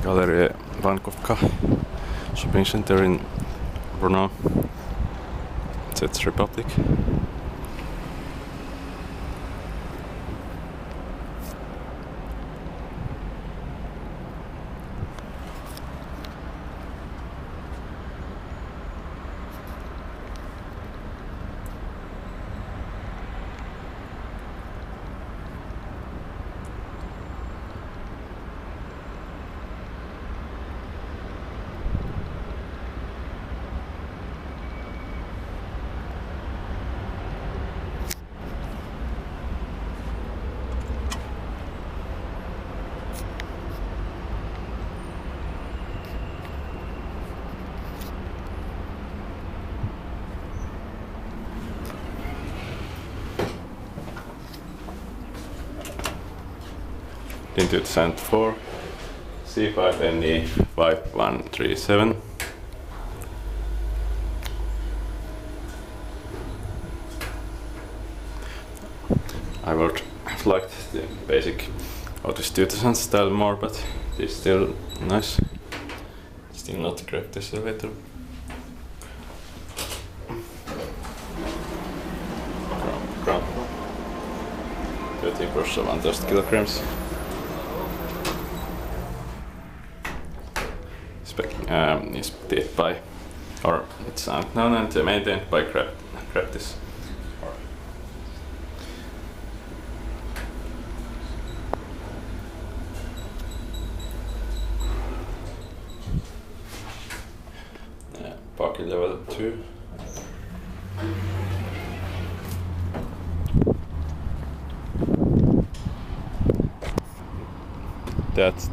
Galerie Vaňkovka shopping center in Brno, Czech Republic. In 2004, C5NE 5137. I would have liked the basic Otis 2000 style more, but it's still nice. Still not grab this elevator. Ground 30% 11 kilograms. Is did by, or it's known and maintained by Grab this. Parking level 2. That's